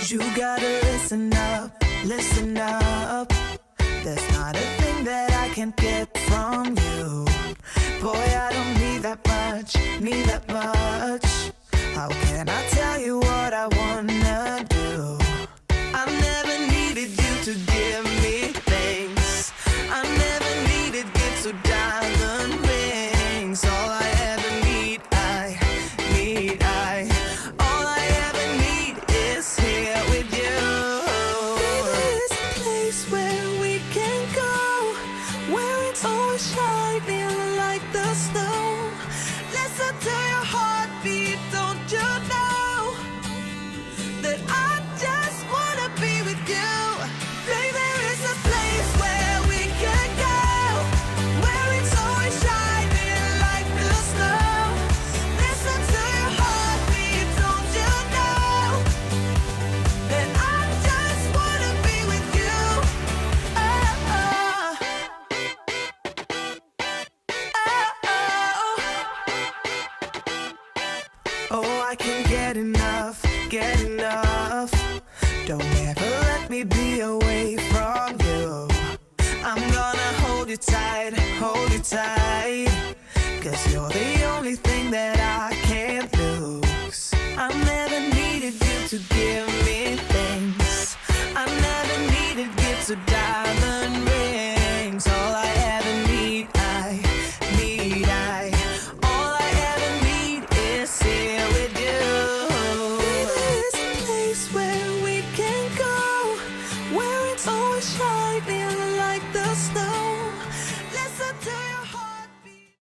You gotta listen up, listen up. There's not a thing that I can't get from you. Boy, I don't need that much, need that much. How can I tell you what I wanna do? I never needed you to give me things. I never needed gifts or diamond rings. All I ever need, all I ever need is here with you. There's a place where we can go, where it's always shining like the snow. Listen to your heartbeat, don't you know that I just wanna be with you? Baby, there is a place where we can go, where it's always shining like the snow. Listen to your heartbeat, don't you know that I just wanna be with you? Oh, oh. Oh, I can't get enough, get enough. Don't ever let me be away from you. I'm gonna hold you tight, hold you tight. 'Cause you're the only thing that I can't lose. I never needed you to give me things. I never needed gifts or diamond rings. All I ever need, all I ever need is here with you. There's a place where we can go, where it's always shining like the snow. Listen to your heartbeat.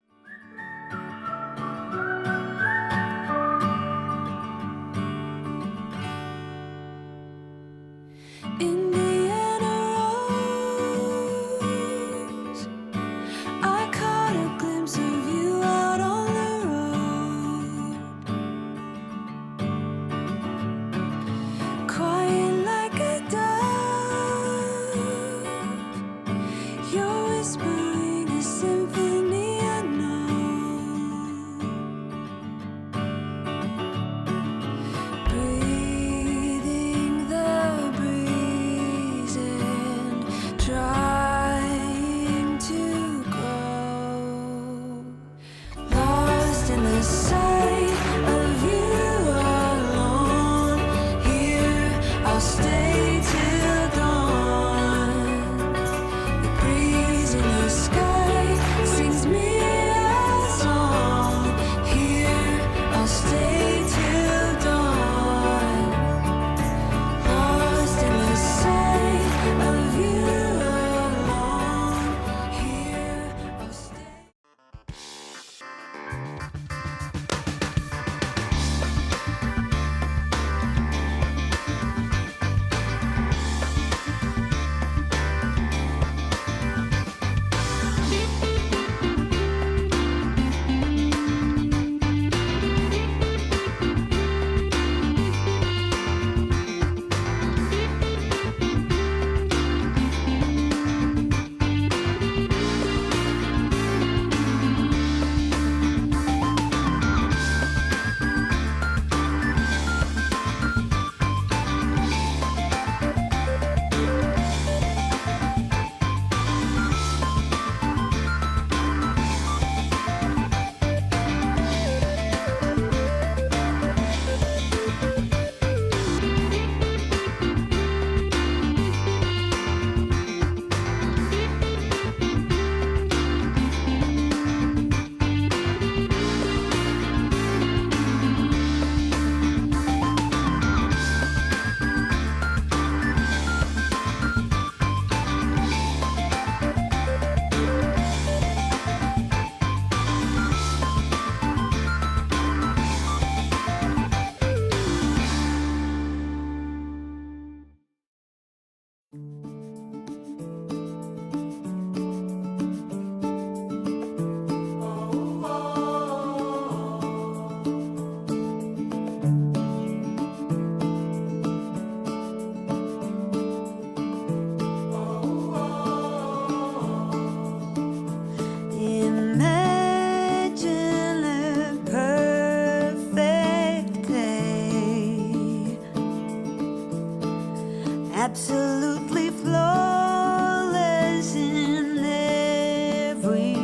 absolutely flawless in every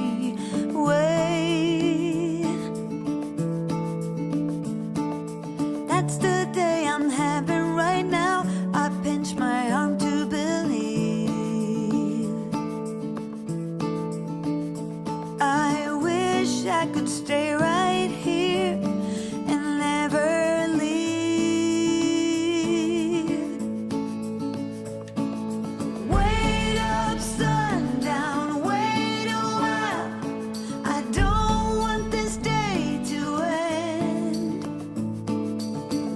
way. That's the day I'm having right now. I pinch my arm to believe. I wish I could stay right here and never leave. Wait up, sundown, wait a while. I don't want this day to end.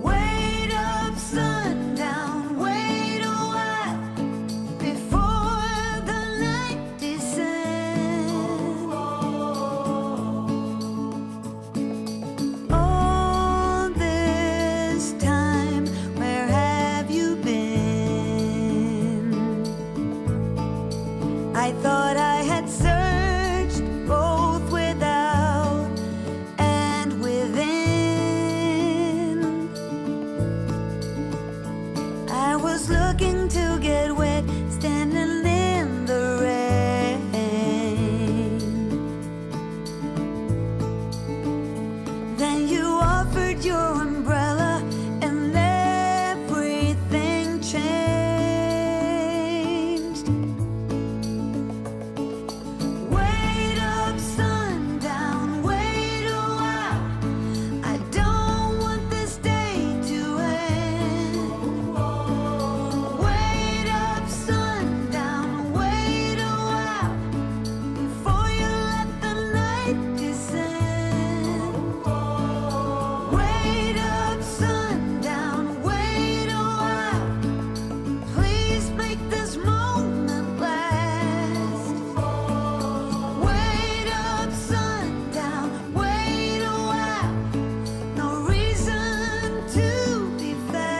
Wait up, sundown, wait a while before the night descends. All this time, where have you been? I thought I had searched both without and within. I was looking to get wet, standing in the rain. Then you offered your umbrella and everything changed. Wait up, sundown, wait a while. I don't want this day to end. Wait up, sundown, wait a while before you let the night descend. Wait up, sundown, wait a while. Please make this moment last. Wait up, sundown, wait a while. No reason to be fast.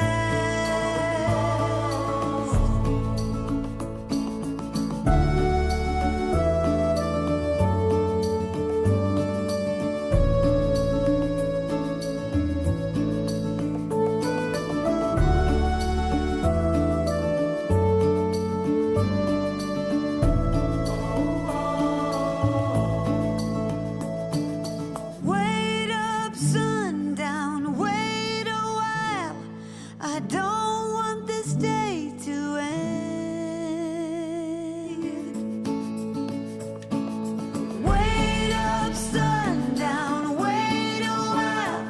Wait up, sundown, wait a while. I don't want this day to end. Wait up, sundown, wait a while.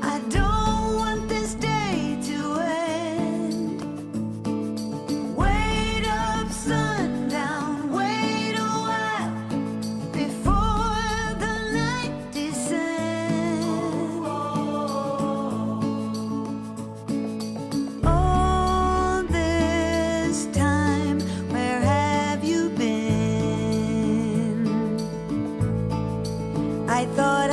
I don't want this day to end. Wait up, sundown, wait a while before the night descends. All this time, where have you been? I thought